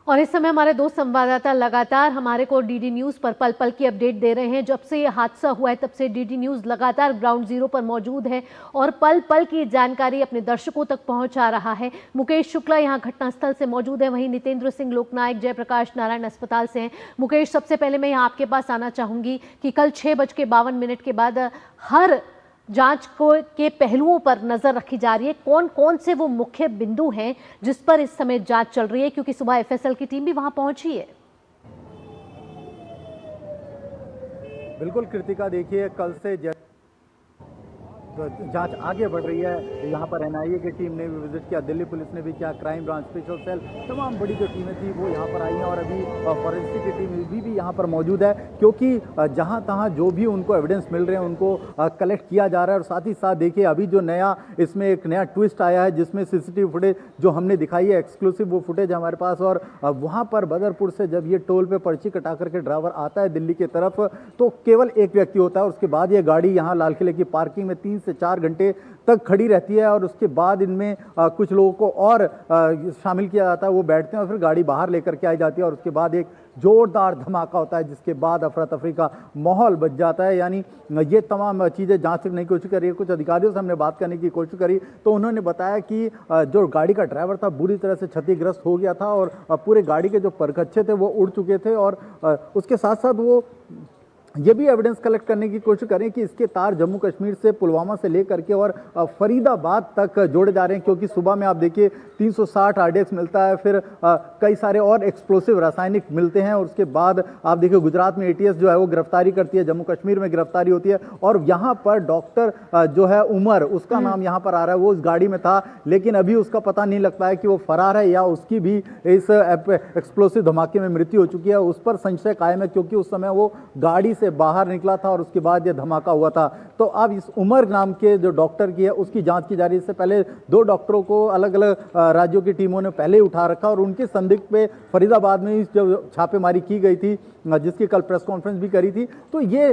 और इस समय हमारे दो संवाददाता लगातार हमारे को डीडी न्यूज़ पर पल पल की अपडेट दे रहे हैं। जब से ये हादसा हुआ है तब से डीडी न्यूज़ लगातार ग्राउंड जीरो पर मौजूद है और पल पल की जानकारी अपने दर्शकों तक पहुंचा रहा है। मुकेश शुक्ला यहाँ घटनास्थल से मौजूद है, वहीं नितेंद्र सिंह लोकनायक जयप्रकाश नारायण अस्पताल से हैं। मुकेश, सबसे पहले मैं यहाँ आपके पास आना चाहूंगी कि कल 6:52 के बाद हर जांच को के पहलुओं पर नजर रखी जा रही है। कौन कौन से वो मुख्य बिंदु हैं जिस पर इस समय जांच चल रही है, क्योंकि सुबह एफएसएल की टीम भी वहां पहुंची है। बिल्कुल कृतिका, देखिए कल से जांच आगे बढ़ रही है। यहाँ पर एनआईए की टीम ने भी विजिट किया, दिल्ली पुलिस ने भी किया, क्राइम ब्रांच स्पेशल सेल, तमाम बड़ी जो टीमें थी वो यहाँ पर आई हैं और अभी फॉरेंसिक की टीम भी यहाँ पर मौजूद है, क्योंकि जहाँ तहाँ जो भी उनको एविडेंस मिल रहे हैं उनको कलेक्ट किया जा रहा है। और साथ ही साथ देखिए अभी जो इसमें एक नया ट्विस्ट आया है, जिसमें सीसीटीवी फुटेज जो हमने दिखाई है, एक्सक्लूसिव वो फुटेज हमारे पास। और वहाँ पर बदरपुर से जब ये टोल पे पर्ची कटा करके ड्राइवर आता है दिल्ली की तरफ, तो केवल एक व्यक्ति होता है और उसके बाद ये गाड़ी यहाँ लाल किले की पार्किंग में 3 से 4 घंटे तक खड़ी रहती है। और उसके बाद इनमें कुछ लोगों को और शामिल किया जाता है, वो बैठते हैं और फिर गाड़ी बाहर लेकर के आई जाती है और उसके बाद एक जोरदार धमाका होता है, जिसके बाद अफरा तफरी का माहौल बच जाता है। यानी ये तमाम चीज़ें जांच करने की कोशिश करी है। कुछ अधिकारियों से हमने बात करने की कोशिश करी तो उन्होंने बताया कि जो गाड़ी का ड्राइवर था बुरी तरह से क्षतिग्रस्त हो गया था और पूरे गाड़ी के जो परखच्चे थे वो उड़ चुके थे। और उसके साथ साथ वो ये भी एविडेंस कलेक्ट करने की कोशिश करें कि इसके तार जम्मू कश्मीर से, पुलवामा से लेकर के और फरीदाबाद तक जोड़े जा रहे हैं, क्योंकि सुबह में आप देखिए 360 आरडीएक्स मिलता है, फिर कई सारे और एक्सप्लोसिव रासायनिक मिलते हैं। और उसके बाद आप देखिए गुजरात में एटीएस जो है वो गिरफ्तारी करती है, जम्मू कश्मीर में गिरफ्तारी होती है। और यहाँ पर डॉक्टर जो है उमर, उसका नाम यहाँ पर आ रहा है, वो उस गाड़ी में था, लेकिन अभी उसका पता नहीं लग पाया कि वो फरार है या उसकी भी इस एक्सप्लोसिव धमाके में मृत्यु हो चुकी है। उस पर संशय कायम है, क्योंकि उस समय वो गाड़ी से बाहर निकला था और उसके बाद ये धमाका हुआ था। तो अब इस उमर नाम के जो डॉक्टर की है उसकी जांच की जा रही है। इससे पहले 2 डॉक्टरों को अलग अलग राज्यों की टीमों ने पहले उठा रखा और उनके संदिग्ध पे फरीदाबाद में जो छापेमारी की गई थी, जिसकी कल प्रेस कॉन्फ्रेंस भी करी थी। तो ये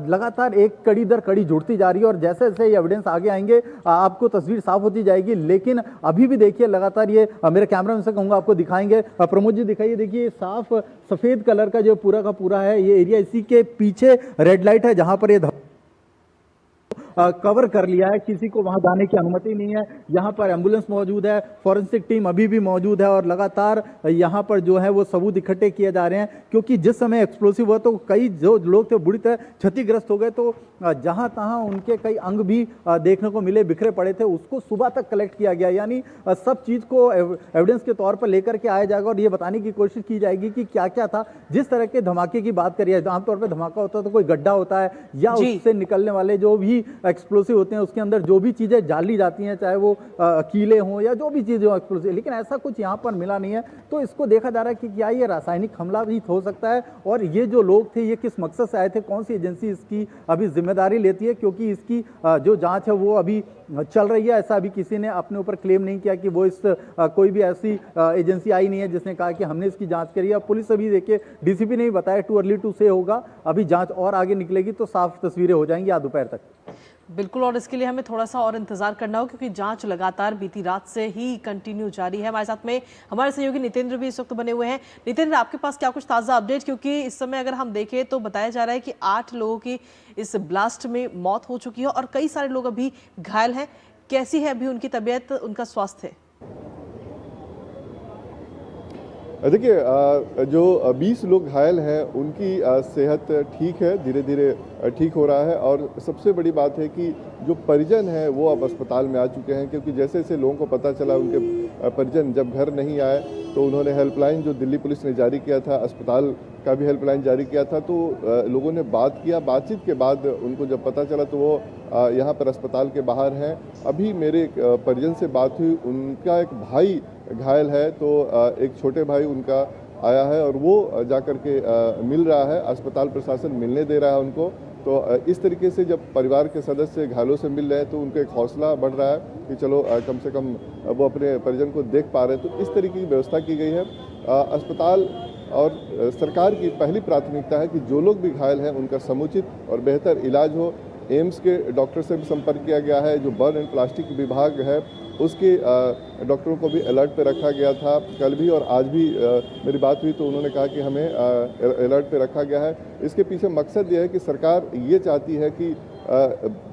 लगातार एक कड़ी दर कड़ी जुड़ती जा रही है और जैसे जैसे ये एविडेंस आगे आएंगे आपको तस्वीर साफ होती जाएगी। लेकिन अभी भी देखिए लगातार ये मेरे कैमरामैन से कहूँगा आपको दिखाएंगे, प्रमोद जी दिखाइए, देखिए साफ सफेद कलर का जो पूरा का पूरा है ये एरिया, इसी के पीछे रेड लाइट है जहां पर ये कवर कर लिया है, किसी को वहां जाने की अनुमति नहीं है। यहाँ पर एम्बुलेंस मौजूद है, फॉरेंसिक टीम अभी भी मौजूद है और लगातार यहाँ पर जो है वो सबूत इकट्ठे किए जा रहे हैं, क्योंकि जिस समय एक्सप्लोसिव हुआ तो कई जो लोग थे बुरी तरह क्षतिग्रस्त हो गए। तो जहां तहां उनके कई अंग भी देखने को मिले, बिखरे पड़े थे, उसको सुबह तक कलेक्ट किया गया। यानी सब चीज को एविडेंस के तौर पर लेकर के आया जाएगा और ये बताने की कोशिश की जाएगी कि क्या क्या था। जिस तरह के धमाके की बात करिए, आमतौर पर धमाका होता है तो कोई गड्ढा होता है या उससे निकलने वाले जो भी एक्सप्लोसिव होते हैं उसके अंदर जो भी चीजें डाली जाती हैं, चाहे वो कीले हों या जो भी चीजें हो एक्सप्लोसिव, लेकिन ऐसा कुछ यहाँ पर मिला नहीं है। तो इसको देखा जा रहा है कि क्या ये रासायनिक हमला भी हो सकता है और ये जो लोग थे ये किस मकसद से आए थे, कौन सी एजेंसी इसकी अभी जिम्मेदारी लेती है, क्योंकि इसकी जो जांच है वो अभी चल रही है। ऐसा अभी किसी ने अपने ऊपर क्लेम नहीं किया कि वो इस कोई भी ऐसी एजेंसी आई नहीं है जिसने कहा कि हमने इसकी जांच करी है। पुलिस अभी देखिए डीसीपी ने भी बताया टू अर्ली टू से होगा, अभी जांच और आगे निकलेगी तो साफ तस्वीरें हो जाएंगी आज दोपहर तक। बिल्कुल, और इसके लिए हमें थोड़ा सा और इंतजार करना हो, क्योंकि जांच लगातार बीती रात से ही कंटिन्यू जारी है। हमारे साथ में हमारे सहयोगी नितेंद्र भी इस वक्त बने हुए हैं। नितेंद्र, आपके पास क्या कुछ ताज़ा अपडेट, क्योंकि इस समय अगर हम देखें तो बताया जा रहा है कि 8 लोगों की इस ब्लास्ट में मौत हो चुकी है और कई सारे लोग अभी घायल हैं। कैसी है अभी उनकी तबीयत, उनका स्वास्थ्य? देखिए जो 20 लोग घायल हैं उनकी सेहत ठीक है, धीरे धीरे ठीक हो रहा है। और सबसे बड़ी बात है कि जो परिजन हैं वो अब अस्पताल में आ चुके हैं, क्योंकि जैसे जैसे लोगों को पता चला, उनके परिजन जब घर नहीं आए तो उन्होंने हेल्पलाइन जो दिल्ली पुलिस ने जारी किया था, अस्पताल का भी हेल्पलाइन जारी किया था, तो लोगों ने बात किया। बातचीत के बाद उनको जब पता चला तो वो यहाँ पर अस्पताल के बाहर हैं। अभी मेरे परिजन से बात हुई, उनका एक भाई घायल है, तो एक छोटे भाई उनका आया है और वो जाकर के मिल रहा है, अस्पताल प्रशासन मिलने दे रहा है उनको। तो इस तरीके से जब परिवार के सदस्य घायलों से मिल रहे हैं तो उनको एक हौसला बढ़ रहा है कि चलो कम से कम वो अपने परिजन को देख पा रहे हैं। तो इस तरीके की व्यवस्था की गई है। अस्पताल और सरकार की पहली प्राथमिकता है कि जो लोग भी घायल हैं उनका समुचित और बेहतर इलाज हो। एम्स के डॉक्टर से भी संपर्क किया गया है, जो बर्न एंड प्लास्टिक विभाग है उसके डॉक्टरों को भी अलर्ट पे रखा गया था। कल भी और आज भी मेरी बात हुई तो उन्होंने कहा कि हमें अलर्ट पे रखा गया है। इसके पीछे मकसद यह है कि सरकार ये चाहती है कि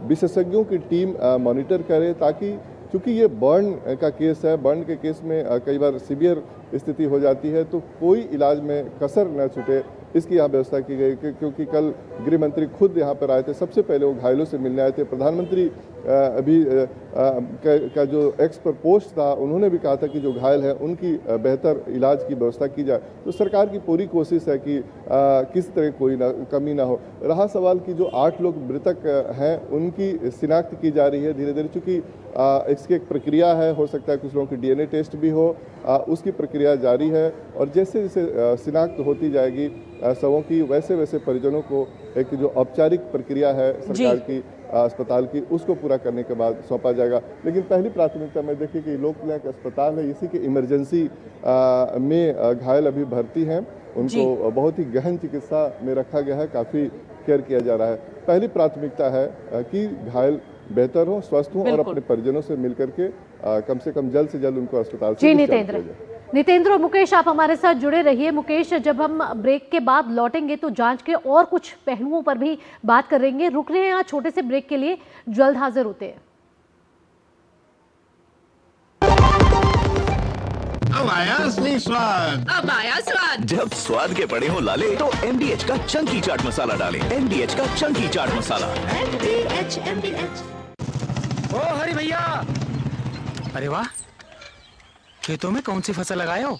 विशेषज्ञों की टीम मॉनिटर करे, ताकि चूँकि ये बर्न का केस है, बर्न के केस में कई बार सीवियर स्थिति हो जाती है, तो कोई इलाज में कसर न छूटे, इसकी यहाँ व्यवस्था की गई। क्योंकि कल गृह मंत्री खुद यहाँ पर आए थे, सबसे पहले वो घायलों से मिलने आए थे। प्रधानमंत्री अभी का जो एक्स पर पोस्ट था, उन्होंने भी कहा था कि जो घायल हैं उनकी बेहतर इलाज की व्यवस्था की जाए। तो सरकार की पूरी कोशिश है कि किस तरह कोई कमी ना हो। रहा सवाल कि जो 8 लोग मृतक हैं उनकी शिनाख्त की जा रही है धीरे धीरे, चूँकि इसकी एक प्रक्रिया है, हो सकता है कुछ लोगों की डीएनए टेस्ट भी हो, उसकी प्रक्रिया जारी है। और जैसे जैसे शिनाख्त होती जाएगी शवों की, वैसे वैसे परिजनों को एक जो औपचारिक प्रक्रिया है सरकार की अस्पताल की, उसको पूरा करने के बाद सौंपा जाएगा। लेकिन पहली प्राथमिकता में देखिए कि लोक कल्याण का अस्पताल है, इसी के इमरजेंसी में घायल अभी भर्ती हैं, उनको बहुत ही गहन चिकित्सा में रखा गया है, काफ़ी केयर किया जा रहा है। पहली प्राथमिकता है कि घायल बेहतर हो, स्वस्थ हो और अपने परिजनों से मिलकर के कम से कम जल्द से जल्द उनको अस्पताल से डिस्चार्ज किया जाए। नितेंद्र और मुकेश, आप हमारे साथ जुड़े रहिए। मुकेश, जब हम ब्रेक के बाद लौटेंगे तो जांच के और कुछ पहलुओं पर भी बात करेंगे। रुक रहे हैं यहाँ छोटे से ब्रेक के लिए, जल्द हाजिर होते हैं। अब आया असली स्वाद। अब आया स्वाद। जब स्वाद के बड़े हो लाले तो MDH का चंकी चाट मसाला डालें। MDH का चंकी चाट मसाला। MDH। ओ हरी भैया, अरे वाह, खेतों में कौन सी फसल लगाए हो?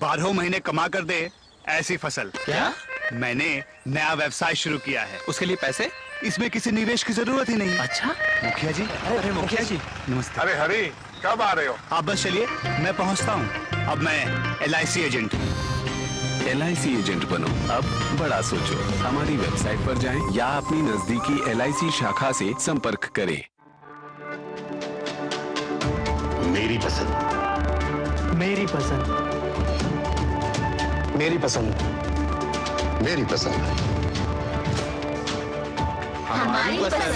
12 महीने कमा कर दे ऐसी फसल। क्या? मैंने नया व्यवसाय शुरू किया है। उसके लिए पैसे? इसमें किसी निवेश की जरूरत ही नहीं। अच्छा, मुखिया जी। अरे मुखिया जी, नमस्ते। अरे हरी, कब आ रहे हो? आप बस चलिए, मैं पहुंचता हूं। अब मैं LIC एजेंट हूं। LIC एजेंट बनो, अब बड़ा सोचो। हमारी वेबसाइट पर जाएं या अपनी नजदीकी LIC शाखा से संपर्क करें। मेरी पसंद, मेरी पसंद, मेरी पसंद, मेरी पसंद, हमारी पसंद।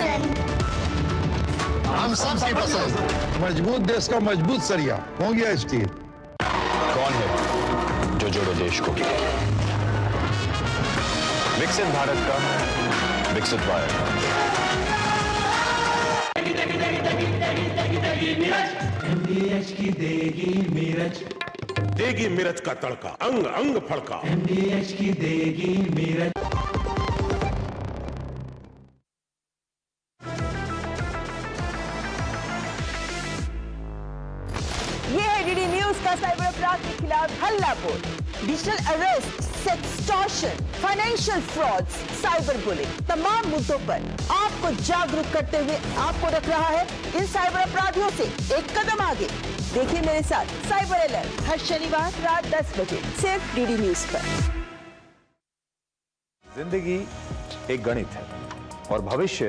हम सबकी पसंद। मजबूत देश का मजबूत सरिया हो गया स्टील। कौन है जो जोड़े देश को? विकसित भारत का विकसित भारत। MDH की देगी मिर्च, देगी मिर्च का तड़का, अंग अंग फड़का। MDH की देगी मिर्च। ये है डीडी न्यूज का साइबर अपराध के खिलाफ हल्ला बोल। Digital arrest, sextortion, financial frauds, cyber bullying, तमाम मुद्दों पर आपको जागरूक करते हुए आपको रख रहा है इन साइबर अपराधियों से एक कदम आगे। देखिए मेरे साथ साइबर अलर्ट हर शनिवार रात 10 बजे सिर्फ डीडी न्यूज पर। जिंदगी एक गणित है और भविष्य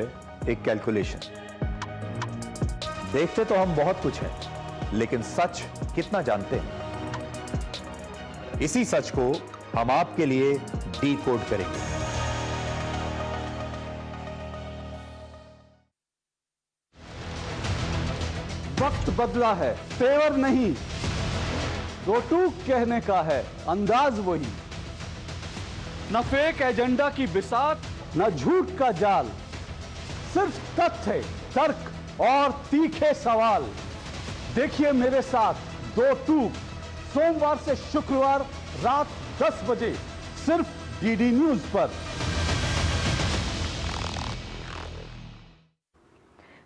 एक कैलकुलेशन। देखते तो हम बहुत कुछ है, लेकिन सच कितना जानते हैं? इसी सच को हम आपके लिए डीकोड करेंगे। वक्त बदला है, तेवर नहीं, दो टूक कहने का है अंदाज वही। न फेक एजेंडा की बिसात, न झूठ का जाल, सिर्फ तथ्य, तर्क और तीखे सवाल। देखिए मेरे साथ दो टूक, सोमवार से शुक्रवार रात 10 बजे सिर्फ डीडी न्यूज पर।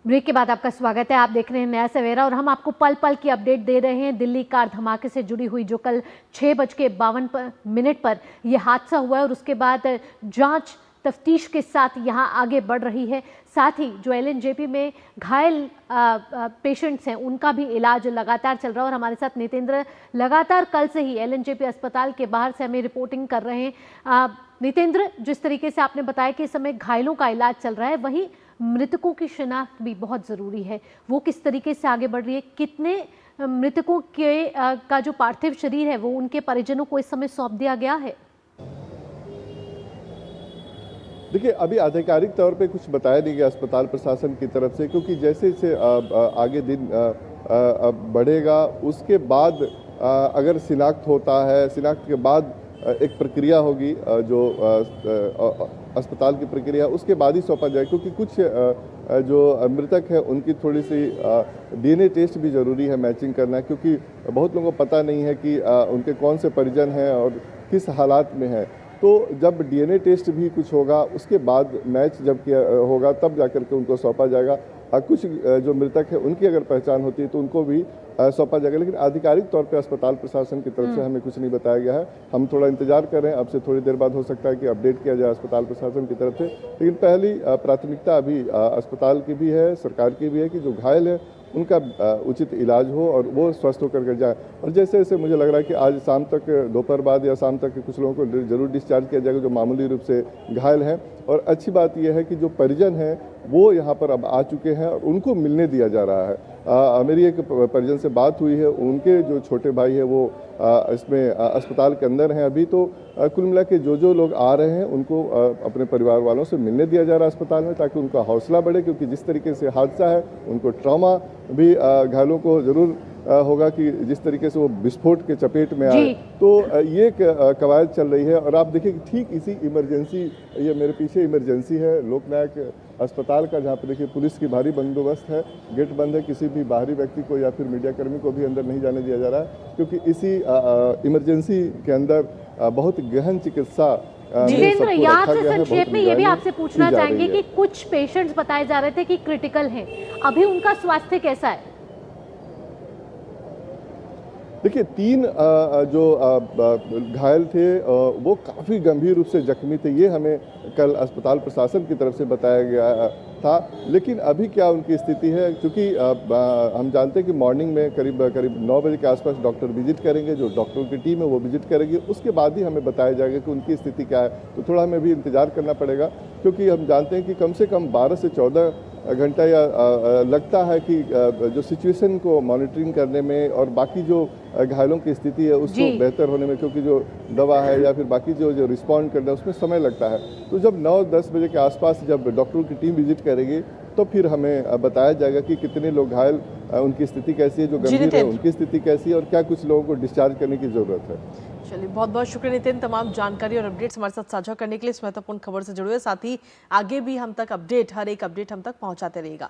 ब्रेक के बाद आपका स्वागत है। आप देख रहे हैं नया सवेरा और हम आपको पल पल की अपडेट दे रहे हैं दिल्ली कार धमाके से जुड़ी हुई, जो कल 6:52 पर यह हादसा हुआ है और उसके बाद जांच तफ्तीश के साथ यहां आगे बढ़ रही है। साथ ही जो LNJP में घायल पेशेंट्स हैं उनका भी इलाज लगातार चल रहा है। और हमारे साथ नितेंद्र लगातार कल से ही LNJP अस्पताल के बाहर से हमें रिपोर्टिंग कर रहे हैं। नितेंद्र, जिस तरीके से आपने बताया कि इस समय घायलों का इलाज चल रहा है, वहीं मृतकों की शिनाख्त भी बहुत ज़रूरी है। वो किस तरीके से आगे बढ़ रही है? कितने मृतकों के का जो पार्थिव शरीर है वो उनके परिजनों को इस समय सौंप दिया गया है? देखिए, अभी आधिकारिक तौर पे कुछ बताया नहीं गया अस्पताल प्रशासन की तरफ से, क्योंकि जैसे जैसे आगे दिन बढ़ेगा, उसके बाद अगर शिनाख्त होता है, शिनाख्त के बाद एक प्रक्रिया होगी जो अस्पताल की प्रक्रिया, उसके बाद ही सौंपा जाए, क्योंकि कुछ जो मृतक है उनकी थोड़ी सी डीएनए टेस्ट भी ज़रूरी है, मैचिंग करना, क्योंकि बहुत लोगों को पता नहीं है कि उनके कौन से परिजन हैं और किस हालात में हैं। तो जब डीएनए टेस्ट भी कुछ होगा, उसके बाद मैच जब किया होगा, तब जाकर के उनको सौंपा जाएगा। कुछ जो मृतक है उनकी अगर पहचान होती है तो उनको भी सौंपा जाएगा, लेकिन आधिकारिक तौर पे अस्पताल प्रशासन की तरफ से हमें कुछ नहीं बताया गया है। हम थोड़ा इंतजार कर रहे हैं, अब से थोड़ी देर बाद हो सकता है कि अपडेट किया जाए अस्पताल प्रशासन की तरफ से, लेकिन पहली प्राथमिकता अभी अस्पताल की भी है, सरकार की भी है कि जो घायल है उनका उचित इलाज हो और वो स्वस्थ होकर के जाए। और जैसे जैसे मुझे लग रहा है कि आज शाम तक, दोपहर बाद या शाम तक कुछ लोगों को जरूर डिस्चार्ज किया जाएगा जो मामूली रूप से घायल हैं। और अच्छी बात यह है कि जो परिजन हैं वो यहाँ पर अब आ चुके हैं और उनको मिलने दिया जा रहा है। मेरी एक परिजन से बात हुई है, उनके जो छोटे भाई है वो इसमें अस्पताल के अंदर हैं अभी। तो कुल मिला के जो लोग आ रहे हैं उनको अपने परिवार वालों से मिलने दिया जा रहा है अस्पताल में, ताकि उनका हौसला बढ़े, क्योंकि जिस तरीके से हादसा है उनको ट्रॉमा भी घायलों को ज़रूर होगा कि जिस तरीके से वो विस्फोट के चपेट में आए। तो ये कवायद चल रही है। और आप देखिए कि ठीक इसी इमरजेंसी, ये मेरे पीछे इमरजेंसी है लोकनायक अस्पताल का, जहाँ पे देखिए पुलिस की भारी बंदोबस्त है, गेट बंद है, किसी भी बाहरी व्यक्ति को या फिर मीडिया कर्मी को भी अंदर नहीं जाने दिया जा रहा है, क्योंकि इसी इमरजेंसी के अंदर बहुत गहन चिकित्सा। जितेंद्र, यहाँ से संक्षेप में ये भी आपसे पूछना चाहेंगे कि कुछ पेशेंट्स बताए जा रहे थे कि क्रिटिकल हैं, अभी उनका स्वास्थ्य कैसा है? देखिए, 3 जो घायल थे वो काफ़ी गंभीर रूप से जख्मी थे, ये हमें कल अस्पताल प्रशासन की तरफ से बताया गया था। लेकिन अभी क्या उनकी स्थिति है, क्योंकि हम जानते हैं कि मॉर्निंग में करीब 9 बजे के आसपास डॉक्टर विजिट करेंगे, जो डॉक्टरों की टीम है वो विजिट करेगी, उसके बाद ही हमें बताया जाएगा कि उनकी स्थिति क्या है। तो थोड़ा हमें भी इंतजार करना पड़ेगा, क्योंकि हम जानते हैं कि कम से कम 12 से 14 घंटा या लगता है कि जो सिचुएशन को मॉनिटरिंग करने में और बाकी जो घायलों की स्थिति है उसको बेहतर होने में, क्योंकि जो दवा है या फिर बाकी जो रिस्पॉन्ड करना है उसमें समय लगता है। तो जब 9-10 बजे के आसपास जब डॉक्टरों की टीम विजिट करेगी तो फिर हमें बताया जाएगा कि कितने लोग घायल, उनकी स्थिति कैसी है, जो गंभीर है उनकी स्थिति कैसी है, और क्या कुछ लोगों को डिस्चार्ज करने की ज़रूरत है। चलिए, बहुत बहुत शुक्रिया नितिन, तमाम जानकारी और अपडेट्स हमारे साथ साझा करने के लिए। इस महत्वपूर्ण खबर से जुड़े हुए, साथ ही आगे भी हम तक अपडेट, हर एक अपडेट हम तक पहुंचाते रहेगा।